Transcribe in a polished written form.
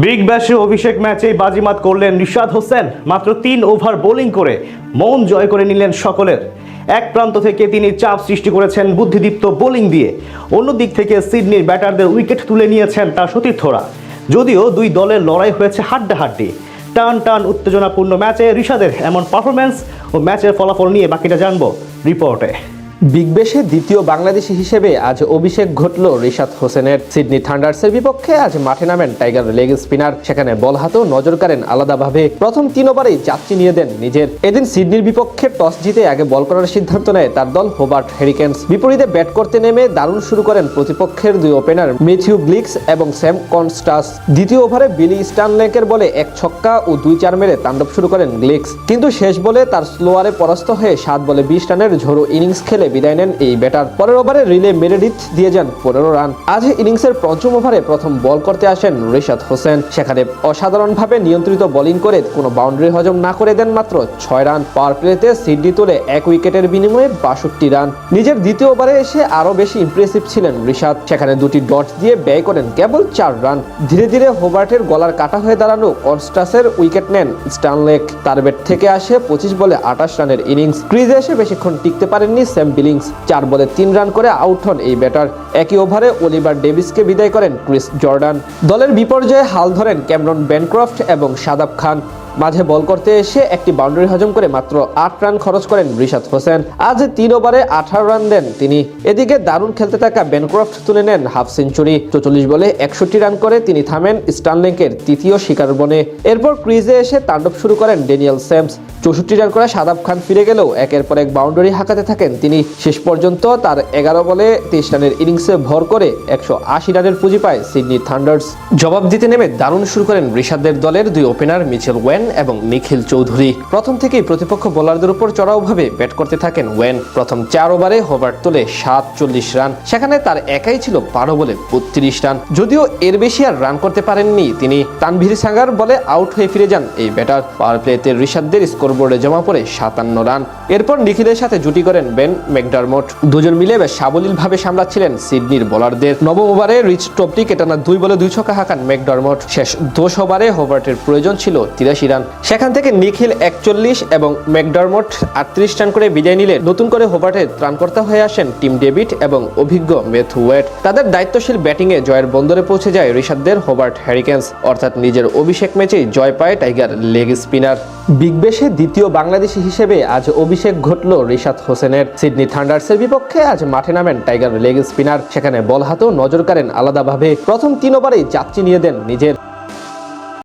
Big ব্যাশে অভিষেক ম্যাচেই বাজিমাত করলেন রিশাদ হোসেন। মাত্র 3 ওভার বোলিং করে মন জয় করে নিলেন সকলের। এক প্রান্ত থেকে তিনি চাপ সৃষ্টি করেছেন বুদ্ধিদীপ্ত বোলিং দিয়ে, অন্য দিক থেকে সিডনির ব্যাটারদের উইকেট তুলে নিয়েছেন তার সতীর্থরা। যদিও দুই দলের লড়াই হয়েছে হাড্ডাহাড্ডি। টান টান উত্তেজনাপূর্ণ ম্যাচে রিশাদের এমন পারফরম্যান্স ও ম্যাচের ফলাফল নিয়ে বাকিটা জানবো রিপোর্টে। বিগ ব্যাশে দ্বিতীয় বাংলাদেশি হিসেবে আজ অভিষেক ঘটল রিশাদ হোসেনের। সিডনি থান্ডার্সের বিপক্ষে আজ মাঠে নামেন টাইগার লেগ স্পিনার। সেখানে বল হাতেও নজর কাড়েন আলাদাভাবে। প্রথম 3 ওভারেই যাত্রী নিয়ে দেন নিজের। এদিন সিডনির বিপক্ষে টস জিতে আগে বল করার সিদ্ধান্ত নেয় তার দল হোবার্ট হেরিকেন্স। বিপরীতে ব্যাট করতে নেমে দারুণ শুরু করেন প্রতিপক্ষের দুই ওপেনার ম্যাথিউ গ্লিক্স এবং স্যাম কনস্টাস। দ্বিতীয় ওভারে বিলি স্টানলেকের বলে এক ছক্কা ও 2-4 মেরে তাণ্ডব শুরু করেন গ্লিক্স, কিন্তু শেষ বলে তার স্লোয়ারে পরাস্ত হয়ে 7 বলে 20 রানের ঝোড়ো ইনিংস খেলে বিদায় নেন এই ব্যাটার। পরের ওভারে রিলে মেরেডিথ দিয়ে যান 15 রান। আজ ইনিংসের পঞ্চম ওভারে প্রথম বল করতে আসেন রিশাদ হোসেন। সেখানে অসাধারণভাবে নিয়ন্ত্রিত বোলিং করে কোনো বাউন্ডারি হজম না করে দেন মাত্র 6 রান। পাওয়ার প্লেতে সিডনি তোলে 1 উইকেটের বিনিময়ে 62 রান। নিজের দ্বিতীয় ওভারে এসে আরো বেশি ইমপ্রেসিভ ছিলেন রিশাদ। সেখানে 2টি ডট দিয়ে ব্যয় করেন কেবল 4 রান। ধীরে ধীরে হোবার্টের গলার কাটা হয়ে দাঁড়ানো কনস্টাসের উইকেট নেন স্টানলেক। তার ব্যাট থেকে আসে 25 বলে 28 রানের ইনিংস। ক্রিজে এসে বেশিক্ষণ টিকতে পারেননি স্যাম বিলিংস। 4 বলে 3 রান করে আউট হন এই ব্যাটার। একই ওভারে অলিভার ডেভিসকে বিদায় করেন ক্রিস জর্ডান। দলের বিপর্যয়ে হাল ধরেন ক্যামেরন বেনক্রফট এবং শাদাব খান। মাঝে বল করতে এসে একটি বাউন্ডারি হজম করে মাত্র 8 রান খরচ করেন রিশাদ হোসেন। আজ 3 ওভারে 18 রান দেন তিনি। এদিকে দারুণ খেলতে থাকা বেনক্রফট তুলে নেন হাফ সেঞ্চুরি। 44 বলে 61 রান করে তিনি থামেন স্টানলেকের তৃতীয় শিকার বনে। এরপর ক্রিজে এসে তাণ্ডব শুরু করেন ড্যানিয়েল স্যামস। 64 রান করে শাদাব খান ফিরে গেলেও একের পর এক বাউন্ডারি হাঁকাতে থাকেন তিনি। শেষ পর্যন্ত তার 11 বলে 23 রানের ইনিংসে ভর করে 180 রানের পুঁজি পায় সিডনি থান্ডার্স। জবাব দিতে নেমে দারুণ শুরু করেন রিশাদের দলের দুই ওপেনার মিচেল ওয়েন এবং নিখিল চৌধুরী। প্রথম থেকেই প্রতিপক্ষ বোলারদের উপর চড়াওভাবে ব্যাট করতে থাকেন ওয়েন। প্রথম 4 ওভারে হোবার্ট তোলে 47 রান। সেখানে তার একাই ছিল 12 বলে 32 রান। যদিও এর বেশি আর রান করতে পারেননি তিনি। তানভীর সাঙ্গার বলে আউট হয়ে ফিরে যান এই ব্যাটার। পাওয়ার প্লেতে রিশাদদের স্কোরবোর্ডে জমা পড়ে 57 রান। এরপর নিখিলের সাথে জুটি করেন বেন ম্যাকডারমট। দুজন মিলে বেশ সাবলীলভাবে সামলাচ্ছিলেন সিডনির বোলারদের। নবম ওভারে রিচ টপটিক টানা 2 বলে 2 ছক্কা হাঁকান ম্যাকডারমট। শেষ 10 ওভারে হোবার্টের প্রয়োজন ছিল 83 রান। সেখান থেকে নিখিল 41 এবং ম্যাকডারমট 38 রান করে বিদায় নিলে নতুন করে হোবার্টের ত্রাণকর্তা হয়ে আসেন টিম ডেভিড এবং অভিজ্ঞ ম্যাথিউ ওয়েড। তাদের দায়িত্বশীল ব্যাটিংয়ে জয়ের বন্দরে পৌঁছে যায় রিশাদদের হোবার্ট হেরিকেন্স। অর্থাৎ নিজের অভিষেক ম্যাচেই জয় পায় টাইগার লেগ স্পিনার। বিগ ব্যাশে দ্বিতীয় বাংলাদেশি হিসেবে আজ অভিষেক ঘটল রিশাদ হোসেনের। সিডনি থান্ডার্সের বিপক্ষে আজ মাঠে নামেন টাইগার লেগ স্পিনার। সেখানে বল হাতেও নজর কাড়েন আলাদাভাবে। প্রথম 3 ওভারেই যাত্রী নিয়ে দেন নিজের।